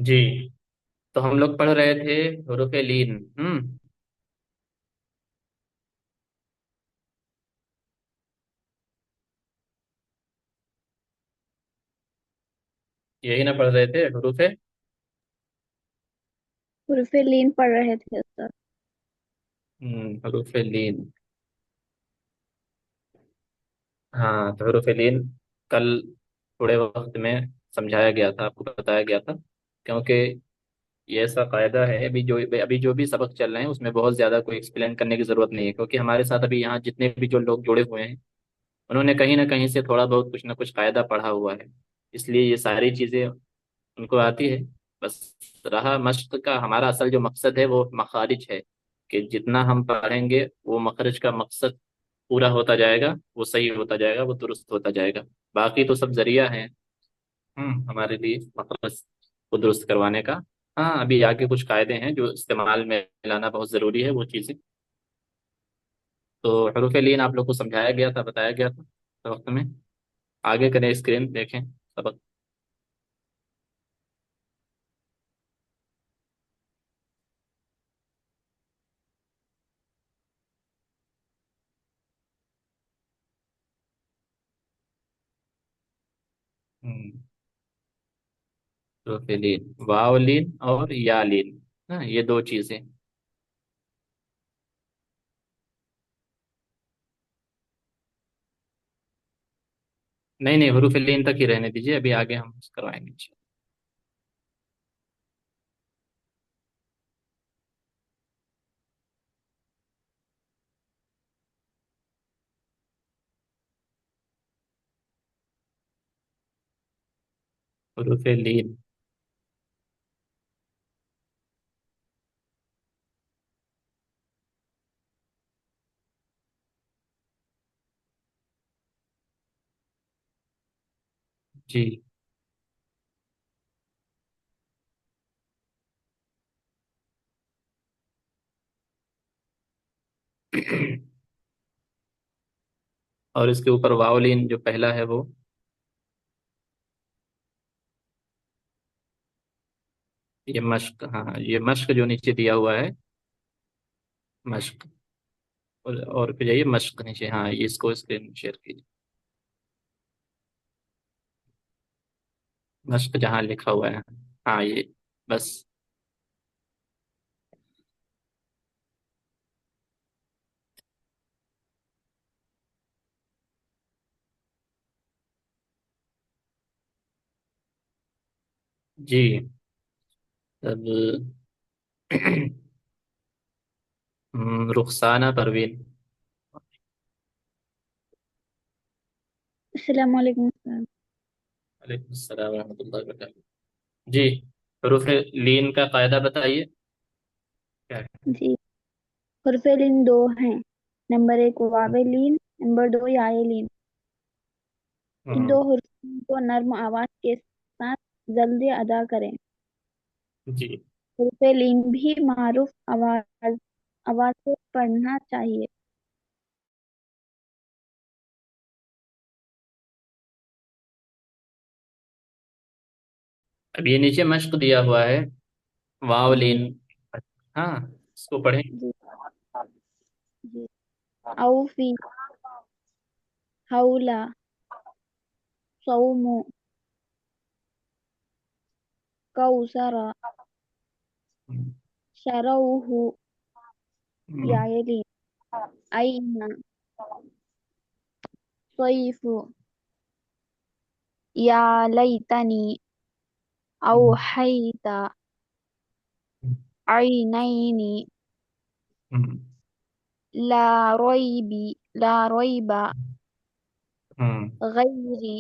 جی، تو ہم لوگ پڑھ رہے تھے حروف لین۔ یہی نہ پڑھ رہے تھے حروف؟ حروف لین پڑھ رہے تھے استاد۔ حروف لین۔ ہاں، تو حروف لین کل تھوڑے وقت میں سمجھایا گیا تھا، آپ کو بتایا گیا تھا، کیونکہ یہ ایسا قاعدہ ہے، ابھی جو بھی سبق چل رہے ہیں اس میں بہت زیادہ کوئی ایکسپلین کرنے کی ضرورت نہیں ہے، کیونکہ ہمارے ساتھ ابھی یہاں جتنے بھی جو لوگ جڑے ہوئے ہیں انہوں نے کہیں نہ کہیں سے تھوڑا بہت کچھ نہ کچھ قاعدہ پڑھا ہوا ہے، اس لیے یہ ساری چیزیں ان کو آتی ہے۔ بس رہا مشق کا، ہمارا اصل جو مقصد ہے وہ مخارج ہے، کہ جتنا ہم پڑھیں گے وہ مخرج کا مقصد پورا ہوتا جائے گا، وہ صحیح ہوتا جائے گا، وہ درست ہوتا جائے گا۔ باقی تو سب ذریعہ ہیں ہمارے لیے مخرج کو درست کروانے کا۔ ہاں، ابھی آگے کچھ قاعدے ہیں جو استعمال میں لانا بہت ضروری ہے، وہ چیزیں تو حروف لین آپ لوگ کو سمجھایا گیا تھا، بتایا گیا تھا وقت میں۔ آگے کریں، اسکرین دیکھیں سبق۔ ہوں، حروف لین، واو لین اور یا لین، ہاں یہ دو چیزیں۔ نہیں نہیں، حروف لین تک ہی رہنے دیجیے، ابھی آگے ہم کروائیں گے۔ حروف لین۔ جی اور اس کے اوپر واو لین جو پہلا ہے وہ یہ مشق، ہاں ہاں، یہ مشق جو نیچے دیا ہوا ہے، مشق، اور پہ جائیے مشق نیچے، ہاں یہ اس کو اسکرین شیئر کیجیے، مشق جہاں لکھا ہوا ہے، ہاں یہ بس۔ جی، تب رخسانہ پروین۔ السلام علیکم استاد۔ وعلیکم السلام ورحمۃ اللہ وبرکاتہ۔ جی، حروف لین کا قاعدہ بتائیے کیا ہے؟ جی، حروف لین دو ہیں، نمبر ایک واو لین، نمبر دو یائے لین۔ ان ہاں، دو حروف کو نرم آواز کے ساتھ جلدی ادا کریں۔ جی، حروف لین بھی معروف آواز سے پڑھنا چاہیے۔ اب یہ نیچے مشق دیا ہوا ہے، واو جی لین، ہاں اس کو پڑھیں۔ جی جی، اوفی، حولا، صوم، کوثر، ہوں، شروح، ہوں، یائے لین، أين، صيف، يا ليتني، أوحيت، عينين، لا ريب، ہوں، غير،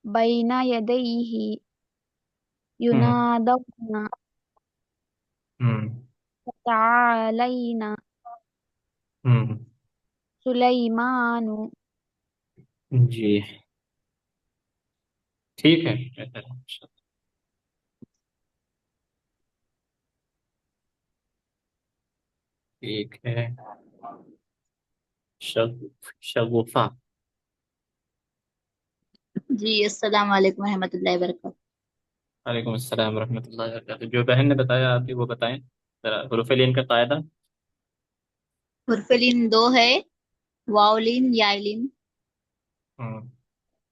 بين يديه، ہوں، ينادون، ہوں، تعالين، ہوں، سليمان۔ جی ٹھیک ہے، ٹھیک ہے۔ شگوفہ۔ جی السلام علیکم ورحمۃ اللہ وبرکاتہ۔ وعلیکم السلام ورحمۃ اللہ وبرکاتہ۔ جو بہن نے بتایا آپ کی وہ بتائیں ذرا حروف لین کا قاعدہ۔ حرف لین دو ہے، واؤلین یائلین۔ ہوں،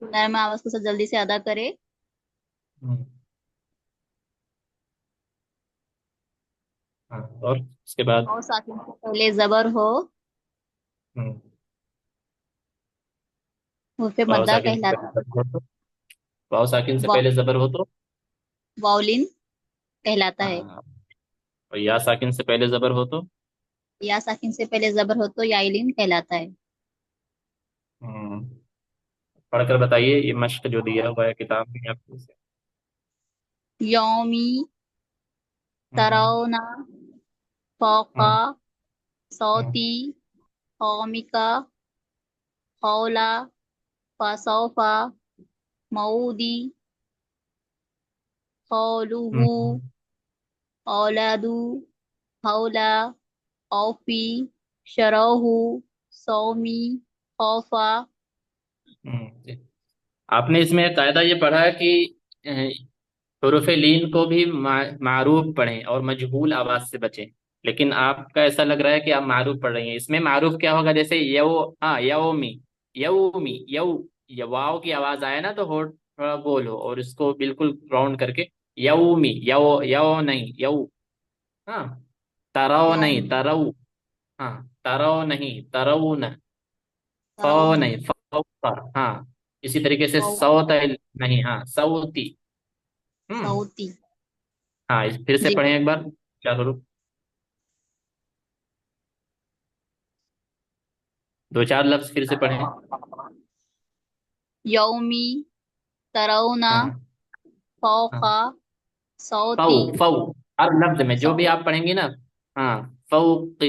نرم آواز کو سب جلدی سے ادا کرے۔ ہوں، ہاں، اور اس کے بعد؟ اور ساکن سے پہلے زبر ہو، ہوں، حرف واو مدہ ساکن سے پہلے کہلاتا زبر ہو تو؟ واو ساکن سے ہے، پہلے زبر ہو تو؟ واؤلین کہلاتا ہے۔ ہاں، اور یا ساکن سے پہلے زبر ہو تو؟ یا ساکن سے پہلے زبر ہو تو یائلین کہلاتا ہے۔ ہوں، پڑھ کر بتائیے، یہ مشق جو دیا ہوا ہے کتاب میں آپ کو اسے۔ یومی ہوں، ترونا فوقا ہوں، ہوں، صوتی قومکا قولا فسوفا مودی قولوہ ہوں، اولادو حولا اوفی شروہ سومی خوفا۔ جی۔ آپ نے اس میں قاعدہ یہ پڑھا ہے کہ حروف لین کو بھی معروف پڑھیں اور مجہول آواز سے بچیں، لیکن آپ کا ایسا لگ رہا ہے کہ آپ معروف پڑھ رہی ہیں۔ اس میں معروف کیا ہوگا؟ جیسے یو، ہاں، یومی، یومی، واو کی آواز آئے نا تو ہونٹ تھوڑا گول ہو، اور اس کو بالکل راؤنڈ کر کے یومی، یو نہیں، ہاں، ترو نہیں، یومی ترو، ہاں، ترو نہیں، ترون، فو ترونا نہیں، فوق، ہاں، اسی طریقے سے فوقا سوت نہیں، ہاں، سوتی، ہوں، صوتی۔ ہاں، پھر سے جی، پڑھیں ایک بار، کیا کروں؟ دو چار لفظ پھر سے پڑھیں۔ یومی ترونا ہاں، ہاں، فوقا فو، صوتی فو، ہر لفظ میں جو بھی صوت آپ پڑھیں گی نا، ہاں، فوق،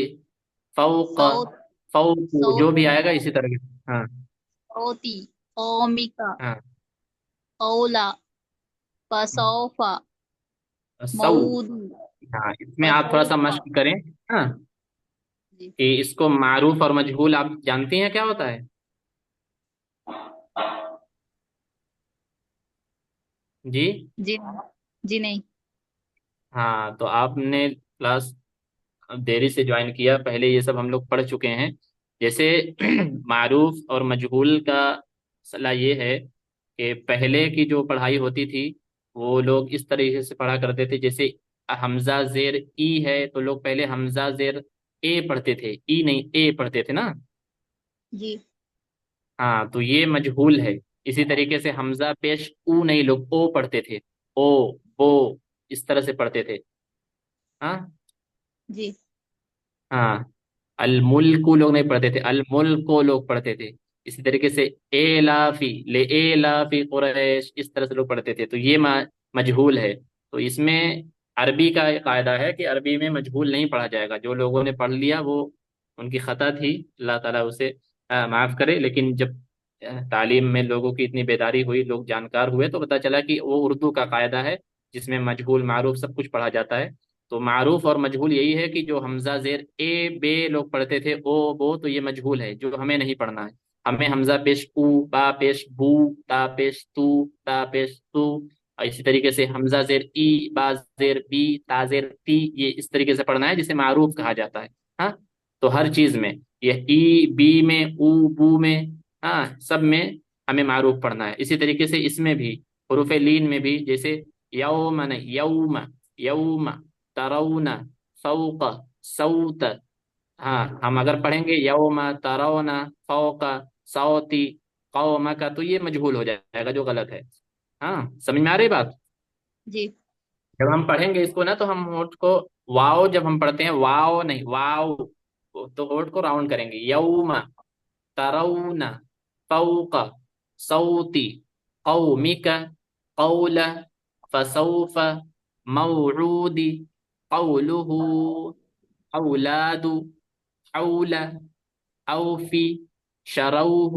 فوق، صوت فوق، جو بھی صوتی آئے گا اسی طرح کے، ہاں، صوتی قومکا ہاں، قولا فسوفا سو، مودی ہاں، اس میں آپ تھوڑا سا فسوفا۔ مشق کریں، ہاں، جی کہ اس کو معروف اور مجہول آپ جانتی ہیں کیا ہوتا ہے؟ جی، جی جی نہیں۔ ہاں، تو آپ نے کلاس دیری سے جوائن کیا، پہلے یہ سب ہم لوگ پڑھ چکے ہیں۔ جیسے معروف اور مجہول کا مسئلہ یہ ہے کہ پہلے کی جو پڑھائی ہوتی تھی وہ لوگ اس طریقے سے پڑھا کرتے تھے، جیسے حمزہ زیر ای ہے تو لوگ پہلے حمزہ زیر اے پڑھتے تھے، ای نہیں اے پڑھتے تھے نا، جی ہاں، تو یہ مجہول ہے۔ اسی طریقے سے حمزہ پیش او نہیں، لوگ او پڑھتے تھے، او، بو، اس طرح سے پڑھتے تھے، ہاں، جی ہاں، الملک لوگ نہیں پڑھتے تھے، الملک کو لوگ پڑھتے تھے۔ اسی طریقے سے اے لافی، لے اے لافی قریش، اس طرح سے لوگ پڑھتے تھے، تو یہ مجہول ہے۔ تو اس میں عربی کا ایک قاعدہ ہے کہ عربی میں مجہول نہیں پڑھا جائے گا، جو لوگوں نے پڑھ لیا وہ ان کی خطا تھی، اللہ تعالیٰ اسے معاف کرے، لیکن جب تعلیم میں لوگوں کی اتنی بیداری ہوئی، لوگ جانکار ہوئے، تو پتہ چلا کہ وہ اردو کا قاعدہ ہے جس میں مجہول معروف سب کچھ پڑھا جاتا ہے۔ تو معروف اور مجہول یہی ہے کہ جو حمزہ زیر اے بے لوگ پڑھتے تھے، او بو، تو یہ مجہول ہے جو ہمیں نہیں پڑھنا ہے۔ ہمیں حمزہ پیش او، با پیش بو، تا پیش تو، تا پیش تو، اور اسی طریقے سے حمزہ زیر ای، با زیر بی، تا زیر تی، یہ اس طریقے سے پڑھنا ہے جسے معروف کہا جاتا ہے، ہاں، تو ہر چیز میں یہ ای بی میں، او بو میں، ہاں، سب میں ہمیں معروف پڑھنا ہے۔ اسی طریقے سے اس میں بھی حروف لین میں بھی، جیسے یوم نہیں، یوم، یوم، ترون، فوق، سوت، ہاں، ہم اگر پڑھیں گے یوم ترون فوق صوتی قوم کا، تو یہ مجہول ہو جائے گا جو غلط ہے، ہاں، سمجھ میں آ رہی بات؟ جی جب ہم پڑھیں گے اس کو نا تو ہم ہونٹ کو، واؤ جب ہم پڑھتے ہیں، واؤ نہیں، واؤ، تو ہونٹ کو راؤنڈ کریں گے، یوم ترون فوق صوتی قومک قول فسوف موعود قوله اولاد حول اوفی شروح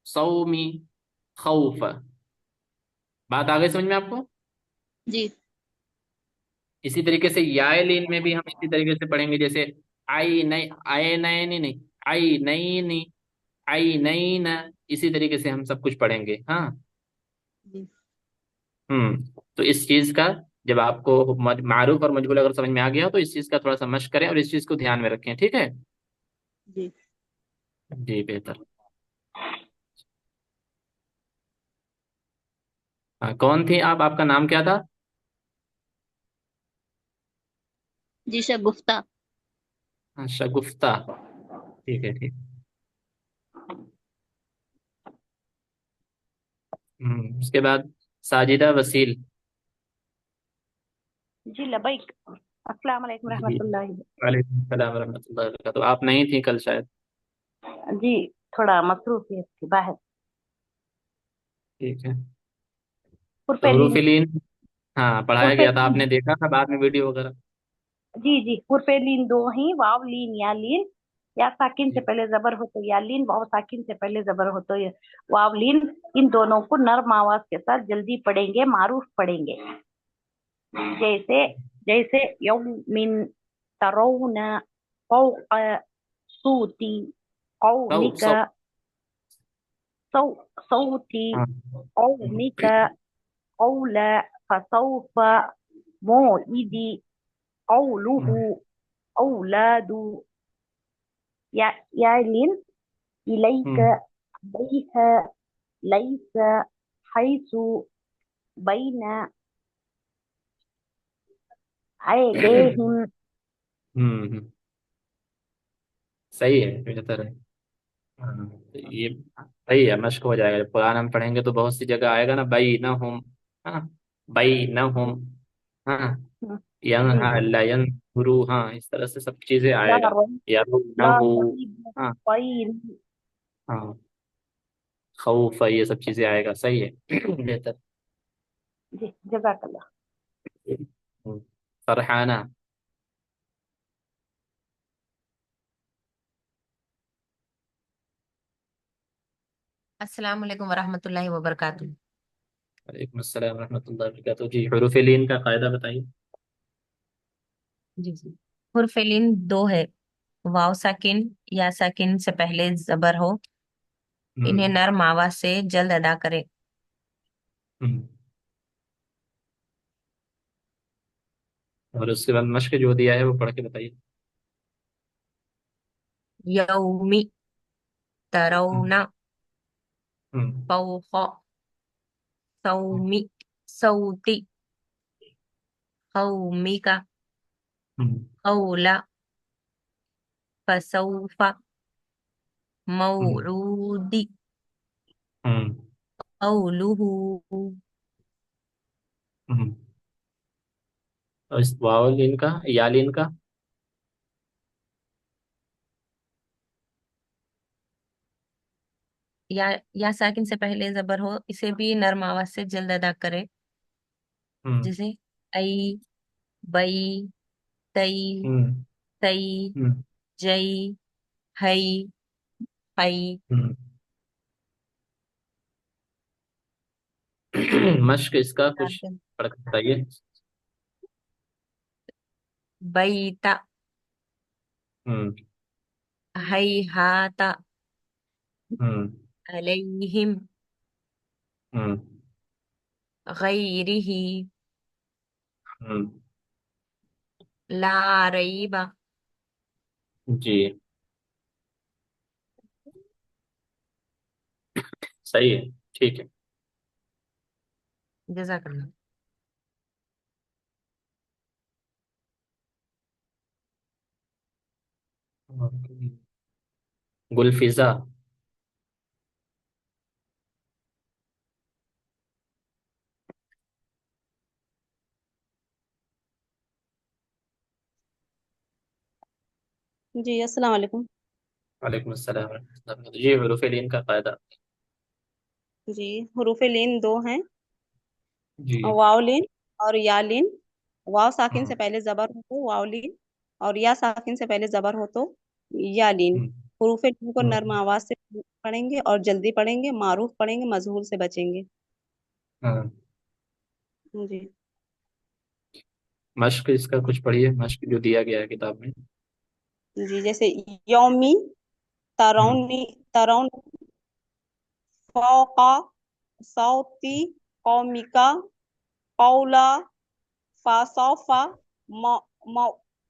صومی خوف۔ بات آگے سمجھ میں آپ کو؟ جی اسی طریقے سے یائے لین میں بھی ہم اسی طریقے سے پڑھیں گے، جیسے آئی نہیں، آئے نئے نہیں، آئی نہیں نہیں، آئی نہیں نہ، اسی طریقے سے ہم سب کچھ پڑھیں گے، ہاں، جی ہوں، تو اس چیز کا، جب آپ کو معروف اور مجہول اگر سمجھ میں آ گیا، تو اس چیز کا تھوڑا سا مشق کریں اور اس چیز کو دھیان میں رکھیں، ٹھیک ہے؟ جی جی بہتر. ہاں، کون تھی آپ کا نام کیا تھا؟ جی شگفتہ. ہاں، شگفتہ. ٹھیک ہے، ٹھیک. اس کے بعد ساجدہ وسیل. جی لبیک. السلام علیکم جی، رحمۃ اللہ. وعلیکم السلام ورحمۃ اللہ وبرکاتہ. آپ نہیں تھیں کل شاید. جی تھوڑا مصروفیت تھی باہر. ٹھیک ہے. تو حروف پرفیلین. لین، ہاں پڑھایا گیا تھا، آپ پرفیلین. نے دیکھا تھا بعد میں ویڈیو وغیرہ؟ جی جی پرفیلین دو ہیں، واو لین یا لین. یا ساکن سے جی. پہلے زبر ہو تو یا لین، واو ساکن سے پہلے زبر ہو تو واو لین. ان دونوں کو نرم آواز کے ساتھ جلدی پڑھیں گے، معروف پڑھیں گے. جیسے جیسے یوم من ترون فوق صوتی سو قومك. سو. صو صوتي ہاں. قومك قول فسوف موعدي قوله أولاد يعلن إليك بيها ليس حيث بين أيديهم. صحیح ہے، بہتر ہے. ہاں، یہ صحیح ہے، مشق ہو جائے گا. جب قرآن ہم پڑھیں گے تو بہت سی جگہ آئے گا نا، بئی نہ ہوم. ہاں، بئی نہ ہوم. ہاں، جی ینہا جی لا ینظرو، ہاں اس طرح سے سب چیزیں لا آئے گا. ريب یا نہ لا ہو. ريب ہاں. خير. ہاں، خوف، یہ سب چیزیں آئے گا. صحیح ہے. بہتر. جی جزاک اللہ. فرحانہ. السلام علیکم ورحمۃ اللہ وبرکاتہ. وعلیکم السلام ورحمۃ اللہ وبرکاتہ. جی، حروف لین کا قاعدہ بتائیے. جی جی. حرف لین دو ہے. واو ساکن یا ساکن سے پہلے زبر ہو، ہوں. انہیں نرم آواز سے جلد ادا کرے. ہوں. اور اس کے بعد مشق جو دیا ہے وہ پڑھ کے بتائیے. یومی ہوں. ترون ہوں. فوق ہوں. صومی صوتی قومک ہوں. قول فسوف ہوں. موعود ہوں. قوله. ہوں. اور اس واو لین کا، یا لین کا. یا ساکن سے پہلے زبر ہو، اسے بھی نرم آواز سے جلد ادا کرے. ہوں. جیسے ای، بئی، تئی، ہوں. تئی، ہوں. جئی، ہئی، ہئی. ہوں. مشق اس کا کچھ پڑھ کے بتائیے. بیتا، ہوں. ہیہاتا، ہوں. علیہم، ہوں. غیرہ، ہوں. لا ریب. جی، صحیح ہے. ٹھیک ہے. جزاک اللہ. گلفزا. جی السلام علیکم. وعلیکم السلام ورحمۃ اللہ وبرکاتہ. جی، حروف لین کا قاعدہ. جی حروف لین دو ہیں، جی. واو لین اور یا لین. واو ساکن ہوں. سے پہلے زبر ہو تو واو لین، اور یا ساکن سے پہلے زبر ہو تو یا لین. ہوں. حروف لین کو ہوں. نرم آواز سے پڑھیں گے اور جلدی پڑھیں گے، معروف پڑھیں گے، مجہول سے بچیں گے. ہاں. جی مشق اس کا کچھ پڑھیے، مشق جو دیا گیا ہے کتاب میں. جی جیسے یومی ہوں. ترونی ترون فوق صوتی قومکا قولا فسوف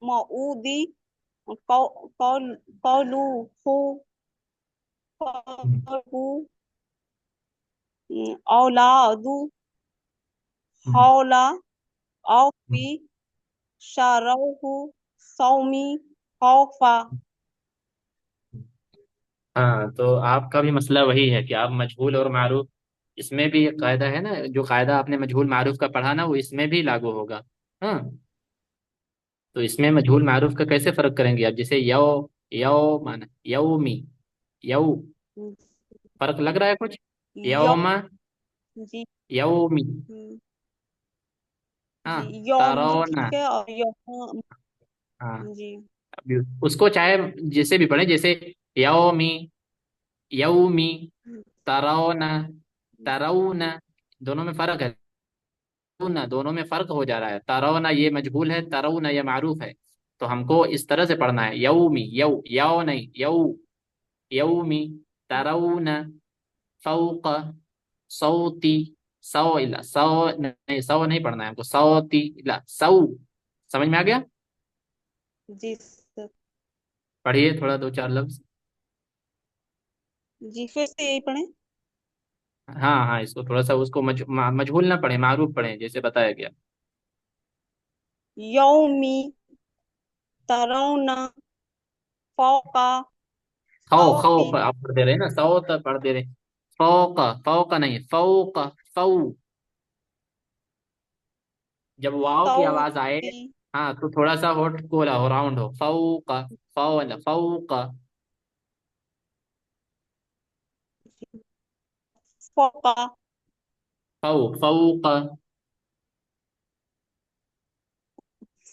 موعودي قوله قوله أولاد حول أو في شروه صومي خوفا. हाँ, तो आपका भी मसला वही है कि आप मजहूल और मारूफ, इसमें भी एक कायदा है ना, जो कायदा आपने मजहूल मारूफ का पढ़ा ना, वो इसमें भी लागू होगा। हाँ, तो इसमें मजहूल मारूफ का कैसे फर्क करेंगे आप? जैसे यो माना यौमी, यौ, फर्क लग रहा है कुछ? यो यौमा, जी यौमी। हाँ, जी यौमी तरोना। ठीक है और यौम हाँ, जी अभी उसको चाहे जैसे भी पढ़े, जैसे यौमी, यौमी, तरोना, तरोना, दोनों में फर्क है। तरौना, दोनों में फर्क हो जा रहा है। तरौना ये मजहूल है, तरौना ये मारूफ है। तो हमको इस तरह से पढ़ना है, यौमी, यौ नहीं, यौमी, तरौना, फौक, सौती, सौ इला, सौ नहीं, सौ नहीं पढ़ना है हमको, सौती इला, सौ। समझ में आ गया? जी सर पढ़िए थोड़ा, दो चार लफ्ज। जी फिर से यही पढ़ें. हाँ हाँ, इसको थोड़ा सा उसको मजहूल ना पढ़े, मारूफ पढ़े जैसे बताया गया। यौमी तरौना फौका खौफ सौती. आप पढ़ दे रहे हैं ना, सौ तक पढ़ दे रहे हैं। फौक, फौक नहीं, फौक, फौ, जब वाव की आवाज आए, सौती हाँ, तो थोड़ा सा होठ गोला हो, राउंड हो, फौक, फौ, फौक, फौका फौक।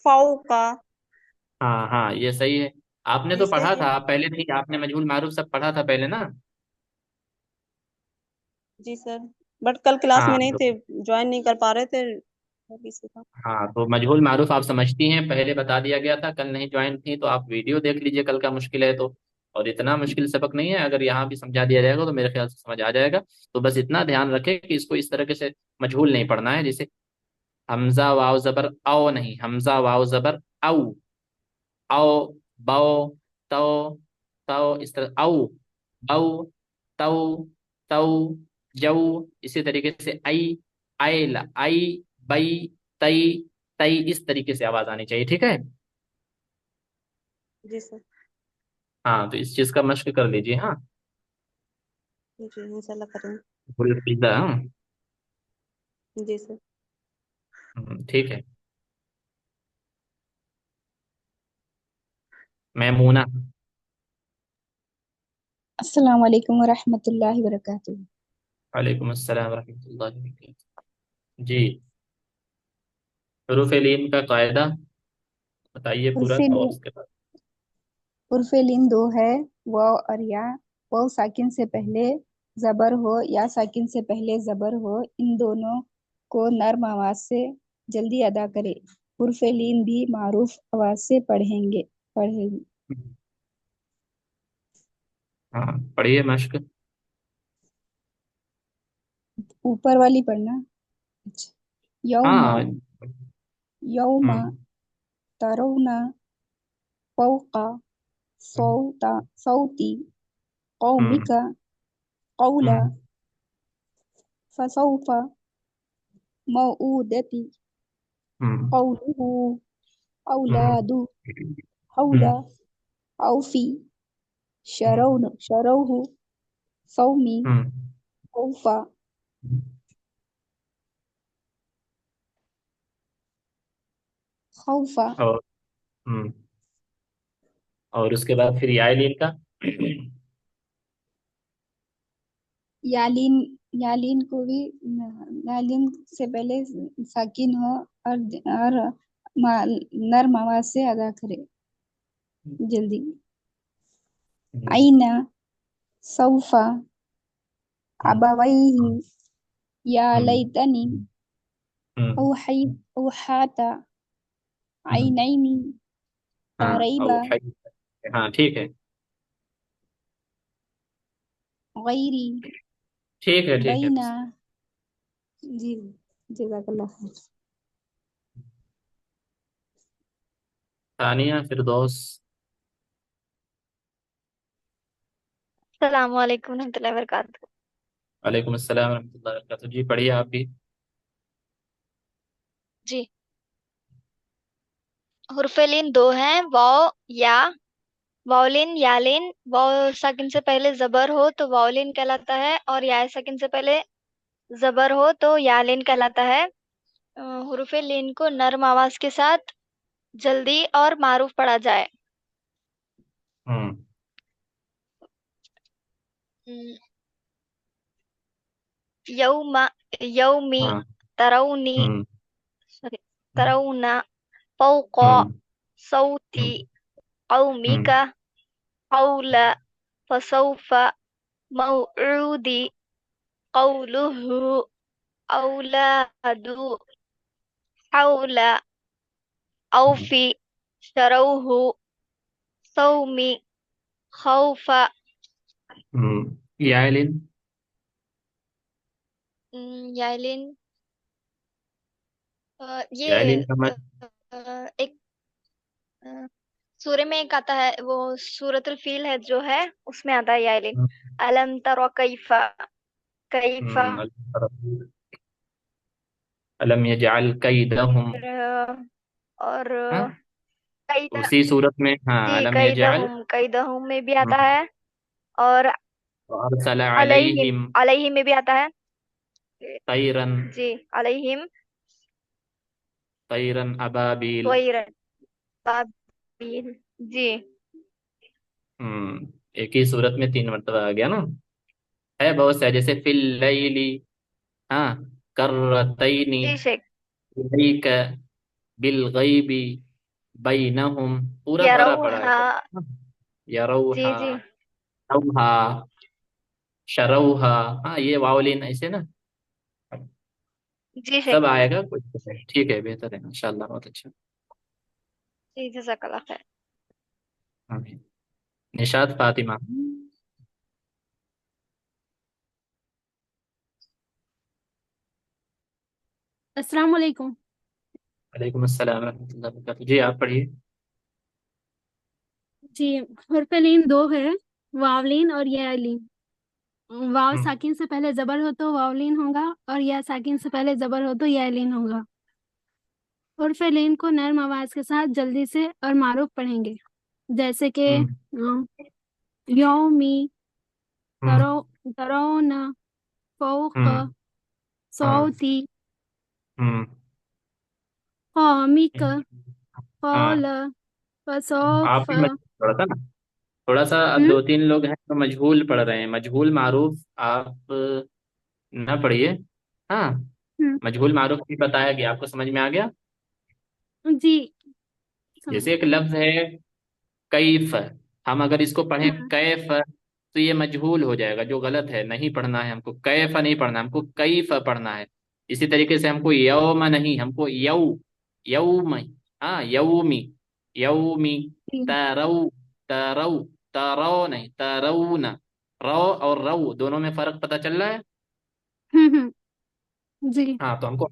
फौका. हाँ हाँ, ये सही है। आपने जी तो पढ़ा सही है. था पहले भी, आपने मजहूल मारूफ सब पढ़ा था पहले ना। जी सर बट कल क्लास में हाँ नहीं तो, थे, ज्वाइन नहीं कर पा रहे थे अभी से था. हाँ तो मजहूल मारूफ आप समझती हैं, पहले बता दिया गया था, कल नहीं ज्वाइन थी तो आप वीडियो देख लीजिए कल का, मुश्किल है तो। और इतना मुश्किल सबक नहीं है, अगर यहाँ भी समझा दिया जाएगा तो मेरे ख्याल से समझ आ जाएगा। तो बस इतना ध्यान रखें कि इसको इस तरीके से मजहूल नहीं पढ़ना है, जैसे हमजा वाव जबर औ नहीं, हमजा वाव जबर औ, औ, बौ, तौ, तौ, इस तरह औ, औ, तौ, तौ, जौ, इसी तरीके से आई, आइल, आई, बई, तई, तई, इस तरीके से आवाज आनी चाहिए, ठीक है? जी सर. हाँ, तो इस चीज का मशक कर लीजिए। हाँ, जी इंशाल्लाह करेंगे. फुल पिज्जा, हाँ। जी सर. ठीक है। मैमूना। अस्सलाम वालेकुम वरहमतुल्लाहि वबरकातुहू। वालेकुम अस्सलाम रहमतुल्लाहि व बरकातहू। जी, हरूफ लीन का कायदा बताइए पूरा, उर्फे और लीन उसके बाद। उर्फे लीन दो है, वाव और या। वाव साकिन से पहले जबर हो या साकिन से पहले जबर हो, इन दोनों को नर्म आवाज से जल्दी अदा करें। उर्फे लीन भी मारूफ आवाज से पढ़ेंगे। हाँ, पढ़िए मश्क। ऊपर वाली पढ़ना। अच्छा। यौमा, हाँ। यौमा हम्म तरौना फौका सौती हम्म कौमिका कौला हम्म फसौफा मऊदती हम्म कौलुहु हम्म औलादु हौला हम्म औफी हम्म शरौहु सौमी हम्म, औफा खौफा। और हम्म और उसके बाद फिर यालीन का। यालीन यालीन को भी यालीन से पहले साकिन हो और नर्म आवाज से अदा करे जल्दी। हम्म आईना सौफा हम्म अबवैहि या हम्म लैतनी हम्म औहै औहाता हम्म, आइनैनी हाँ, तरैबा और हाँ, ठीक है। गैरी ठीक है, ठीक है। बैना। जी जज़ाकल्लाह खैर। तानिया, फिरदौस। अस्सलाम वालेकुम रहमतुल्लाहि व बरकातहू। वालेकुम अस्सलाम रहमतुल्लाहि व बरकातहू। जी पढ़िए आप भी। जी, हुर्फिलिन दो हैं, वाव या। वाउलिन यालिन, वाव साकिन से पहले जबर हो तो वाउलिन कहलाता है, और या साकिन से पहले जबर हो तो यालिन कहलाता है। हुर्फे लिन को नर्म आवाज के साथ जल्दी और मारूफ पढ़ा जाए। हम्म। हम्म, यौमा, यौमी, हाँ। तरौनी, हम्म। सॉरी, तरौना, फौqa, हम्म। सौती, हम्म। हम्म। कौमिका, कौला, फसौफा, मौऊदी, कौलुहु, औलादु, हौला, हम्म। औफी, शरौहु, सौमी, खौफा। यालिन। यालिन, यालिन ये का एक सूर्य में एक आता है, वो सूरतुल फील है जो है, उसमें आता है यालिन। अलम तरो कैफा, कैफा। अलम यजअल कैदहुम। और हाँ, कैदा, उसी सूरत में, हाँ, जी, अलम यजअल कैदहुम, कैदहुम में भी आता है, और अरसल अलैहिम, अलैहिम अलैहिम में भी आता है। तैरन जी, अलैहिम तैरन अबाबिल। त्वइरन बाबील। जी, एक ही सूरत में 3 मरतबा आ गया ना। है बहुत सा, जैसे फिल लैली, हाँ, करतैनी, जी शेख। इलैक, बिल गैबी, बैनहुम, पूरा पढ़ा पढ़ा है। यरौहा, जी यरौहा, जी, रौहा, शरौहा। हाँ, ये वावलिन ऐसे ना जी सब शेख। आएगा कुछ। ठीक है, बेहतर है, इंशाल्लाह, बहुत अच्छा। जी, जज़ाकल्लाह खैर। हाँ। निशात फातिमा। अस्सलाम वालेकुम। वालेकुम अस्सलाम रहमतुल्लाहि व बरकातहू। जी आप पढ़िए। जी, हरफलीन दो है, वावलीन और यालीन। वाव हम्म। साकिन से पहले जबर हो तो वावलीन होगा, और या साकिन से पहले जबर हो तो यालीन होगा। हरफलीन को नर्म आवाज के साथ जल्दी से और मारूफ पढ़ेंगे, जैसे कि हम्म। यौमी, तरो, हम्म। तरोना, फौक, हम्म। हाँ। सौती, हम्म। कौमिक, कौल, हाँ, आप फसौफ। भी मजबूल थोड़ा सा ना, थोड़ा सा। अब हम्म 2-3 लोग हैं तो मजहूल पढ़ रहे हैं, मजहूल मारूफ आप ना पढ़िए। हाँ, हम्म मजहूल मारूफ भी बताया गया, आपको समझ में आ गया। जी, समझ जैसे एक गए। लफ्ज है कैफ, हम अगर इसको पढ़ें हम्म कैफ, तो ये मजहूल हो जाएगा, जो गलत है। नहीं पढ़ना है हमको, कैफ नहीं पढ़ना है हमको, कैफ पढ़ना है। इसी तरीके से हमको यौम नहीं, हमको यौम, हाँ, यौमी, यौमी, जी, तरौ, तरौ, तरौ नहीं, तरौन। रौ और रौ दोनों में फर्क पता चल रहा है। जी। हाँ, तो हमको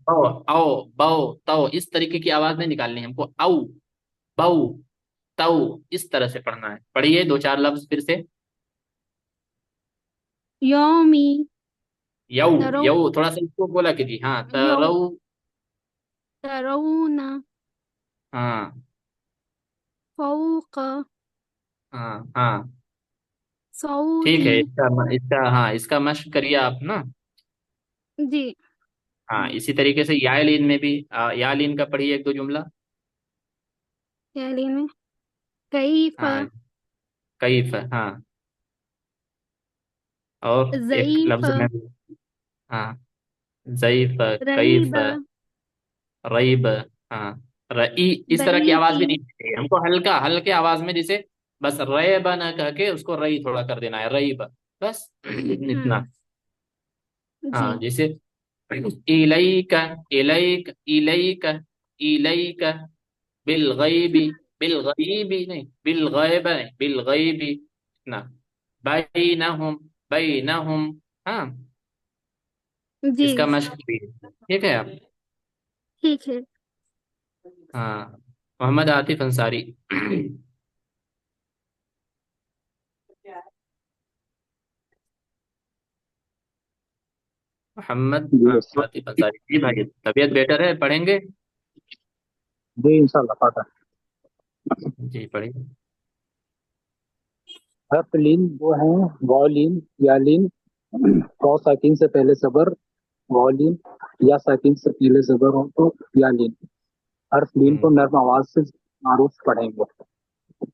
औ बौ तौ इस तरीके की आवाज नहीं निकालनी है हमको। औ बौ तौ इस तरह से पढ़ना है। पढ़िए 2-4 लफ्ज फिर से। यौमी, यऊ, तरौ, यऊ, थोड़ा सा इसको बोला कीजिए। हाँ, यौ, तरऊ। तरौना, हाँ। फौक, हाँ। हाँ, ठीक सौती। है, इसका हाँ, इसका मशक करिए आप ना। जी, हाँ, इसी तरीके से यालीन में भी यालीन का पढ़िए 1-2 जुमला। यालीन में कैफ, हाँ, कैफ, हाँ, और एक ज़ईफ, लफ्ज में भी। हाँ, जईफ, कैफ, रईब, रईब। हाँ, रई, इस तरह की आवाज बरीकी। भी नहीं चाहिए हमको, हल्का हल्के आवाज में, जैसे बस रैब ना कह के उसको रई थोड़ा कर देना है, रईब, बस इतना। हम्म हाँ, जी, जैसे इलैक, इलैक, इलैक, इलैक, बिलगैबी, बिलगैबी नहीं, बिलगैब नहीं, बिलगैबी, इतना। बैनहुम, बैनहुम। हाँ, जी, इसका मशक भी है। ठीक है आप। ठीक है। हाँ, मोहम्मद आतिफ अंसारी। मोहम्मद जी अस्सलाम। आतिफ अंसारी जी भाई, तबीयत बेटर है? पढ़ेंगे? जी इंशाल्लाह पता है। जी पढ़िए। हर्फ लीन वो हैं वॉलिन या लीन। वाव साकिन से पहले जबर वॉलिन, या साकिन से पहले जबर हो तो या लीन। हर्फ लीन को हम्म। नर्म आवाज से मारूफ पढ़ेंगे,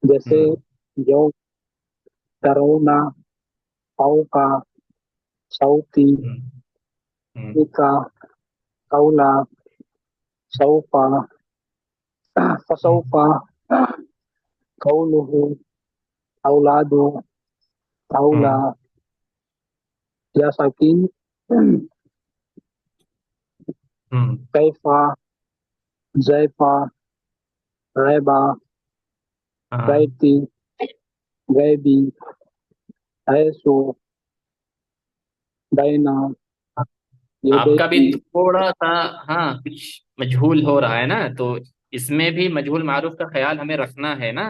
जैसे हम्म। यो, तरोना, का, सौती, हम्म। हम्म। का, कौला, सौफा, हम्म। फसौफा, कौलुहु, औलादु, औला, हम्म। या साकिन, हम्म। कैफा, जैफा, रैबा, हाँ, रैती, गैबी, ऐसो, बैना, ये आपका भी देखी। थोड़ा सा, हाँ, कुछ मजहूल हो रहा है ना, तो इसमें भी मजहूल मारूफ का ख्याल हमें रखना है ना।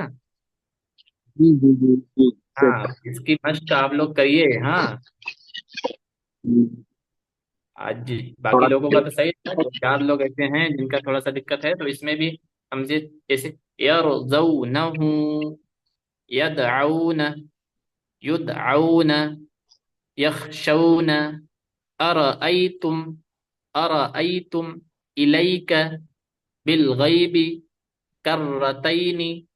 जी जी जी जी हाँ, सही। इसकी मश्क आप लोग करिए। हाँ, हम्म, आज बाकी थोड़ा लोगों का तो सही है, दो चार लोग ऐसे हैं जिनका थोड़ा सा दिक्कत है, तो इसमें भी समझे। जैसे यरज़ौनहु, यदऔन, युदऔन, यखशौन, अरअयतुम, अरअयतुम, इलैक, बिलगैबि, कर्रतैनी,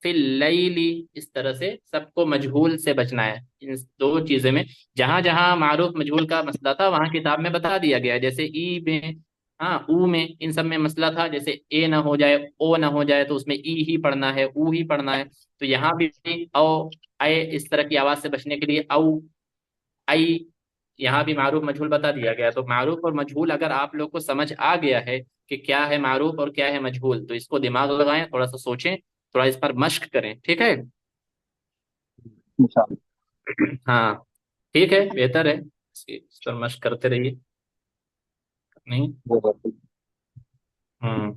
फिल लैली। इस तरह से सबको मजहूल से बचना है इन दो चीजें में। जहां जहां मारूफ मजहूल का मसला था वहां किताब में बता दिया गया है, जैसे ई में, हाँ, ऊ में, इन सब में मसला था। जैसे ए ना हो जाए, ओ ना हो जाए, तो उसमें ई ही पढ़ना है, ऊ ही पढ़ना है। तो यहाँ भी औ, आए, इस तरह की आवाज से बचने के लिए औ, आई, यहाँ भी मारूफ मजहूल बता दिया गया। तो मारूफ और मजहूल अगर आप लोग को समझ आ गया है कि क्या है मारूफ और क्या है मजहूल, तो इसको दिमाग लगाएं, थोड़ा सा सोचें, थोड़ा इस पर मश्क करें, ठीक है। इंशाल्लाह। हाँ, ठीक है, बेहतर है, इस पर मश्क करते रहिए। नहीं। जरूर। हम्म।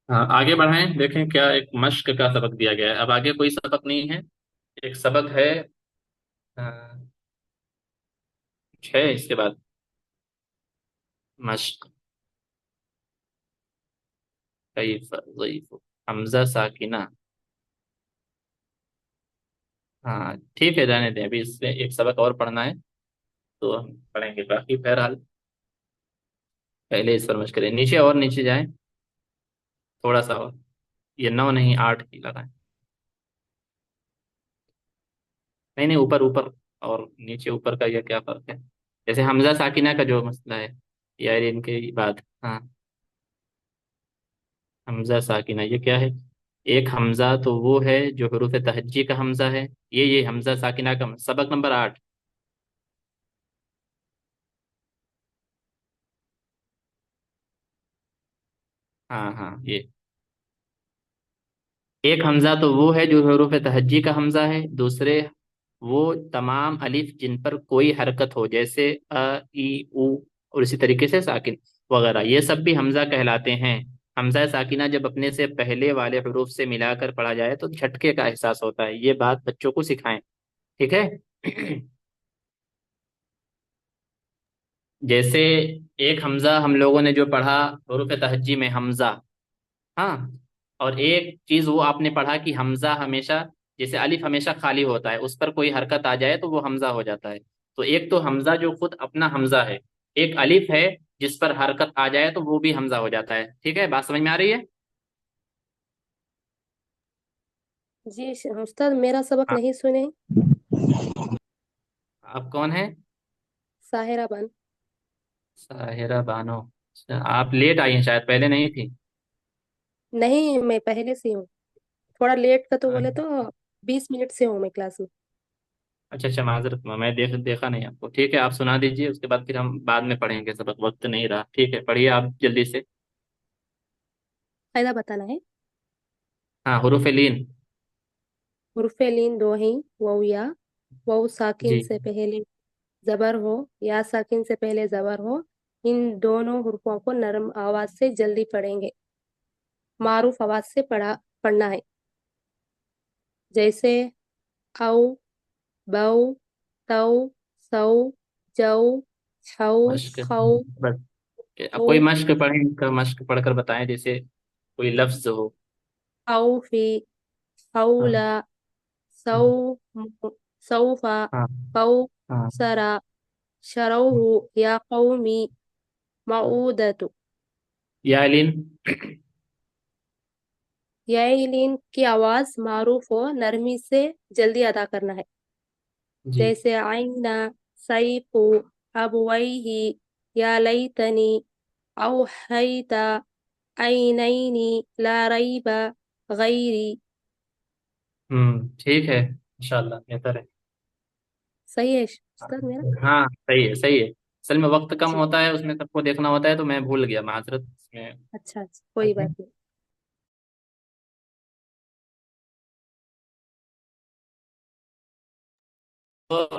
हाँ, आगे बढ़ाएं, देखें क्या एक मश्क का सबक दिया गया है। अब आगे कोई सबक नहीं है, एक सबक है, कुछ है इसके बाद मश्क। कैफ ज़ैफ, हमजा साकिना। हाँ ठीक है, जाने दें, अभी इसमें एक सबक और पढ़ना है, तो हम पढ़ेंगे। बाकी बहरहाल पहले इस पर मश्क करें, नीचे और नीचे जाएं थोड़ा सा और, ये 9 नहीं 8 की लगाएं। नहीं नहीं, ऊपर ऊपर, और नीचे ऊपर का ये क्या फर्क है? जैसे हमजा साकिना का जो मसला है, यार इनके बाद, हाँ, हमजा साकिना ये क्या है? एक हमजा तो वो है जो हरूफ तहज्जी का हमजा है, ये हमजा साकिना का सबक नंबर 8। हाँ हाँ, ये एक हमजा तो वो है जो हरूफ तहज्जी का हमजा है, दूसरे वो तमाम अलिफ जिन पर कोई हरकत हो, जैसे अ, ई, उ, और इसी तरीके से साकिन वगैरह, ये सब भी हमजा कहलाते हैं। हमजा साकिना जब अपने से पहले वाले हरूफ से मिलाकर पढ़ा जाए तो झटके का एहसास होता है, ये बात बच्चों को सिखाएं, ठीक है। जैसे एक हमजा हम लोगों ने जो पढ़ा हरूफ तहज्जी में हमजा, हाँ, और एक चीज वो आपने पढ़ा कि हमजा हमेशा, जैसे अलिफ हमेशा खाली होता है, उस पर कोई हरकत आ जाए तो वो हमजा हो जाता है। तो एक तो हमजा जो खुद अपना हमजा है, एक अलिफ है जिस पर हरकत आ जाए तो वो भी हमजा हो जाता है, ठीक है, बात समझ में आ रही है? जी उस्ताद, मेरा सबक हाँ, नहीं सुने। आप कौन है? साहिरा बन। साहिरा बानो। अच्छा, आप लेट आई हैं शायद, पहले नहीं थी। नहीं, मैं पहले से हूँ। थोड़ा लेट का तो बोले अच्छा तो 20 मिनट से हूँ मैं क्लास में। अच्छा, माजरत, मैं देखा नहीं आपको, ठीक है, आप सुना दीजिए, उसके बाद फिर हम बाद में पढ़ेंगे सबक, वक्त नहीं रहा, ठीक है, पढ़िए आप जल्दी से। कायदा बताना है। हाँ, हुरूफ लीन। हुर्फे लीन दो हैं, वाव या। वाव साकिन जी। से पहले जबर हो, या साकिन से पहले जबर हो, इन दोनों حروفوں کو نرم آواز سے جلدی پڑھیں گے. معروف آواز سے پڑھنا ہے. جیسے او، بو، تو، سو، جو، چھو، مشق خو، بس. اب او، کوئی مشق پڑھیں، اس کا مشق پڑھ کر بتائیں، جیسے کوئی لفظ ہو. خوفی، ہاں خولا، ہاں سوم، سوفا، ہاں ہاں. کوسرا، شروہ، یا قومی، معودت. یا لین. یائلین کی آواز معروف و نرمی سے جلدی ادا کرنا ہے. جی. جیسے عینا، سیف، ابویہ، یا لیتنی، اوحیت، عینین، لا ریب، غیری. ٹھیک ہے، انشاءاللہ بہتر ہے. صحیح ہے استاد میرا؟ ہاں صحیح ہے صحیح ہے. اصل میں وقت کم جی، ہوتا ہے، اس میں سب کو دیکھنا ہوتا ہے، تو میں بھول گیا، معذرت اس میں. اچھا اچھا، کوئی بات نہیں. تو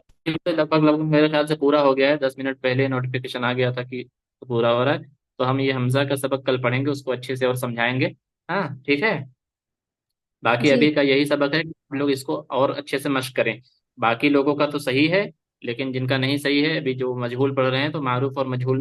لگ بھگ میرے خیال سے پورا ہو گیا ہے. 10 منٹ پہلے نوٹیفیکیشن آ گیا تھا کہ پورا ہو رہا ہے. تو ہم یہ حمزہ کا سبق کل پڑھیں گے، اس کو اچھے سے اور سمجھائیں گے. ہاں ٹھیک ہے. باقی جی ابھی کا یہی سبق ہے کہ ہم لوگ اس کو اور اچھے سے مشق کریں. باقی لوگوں کا تو صحیح ہے، لیکن جن کا نہیں صحیح ہے، ابھی جو مجہول پڑھ رہے ہیں، تو معروف اور مجہول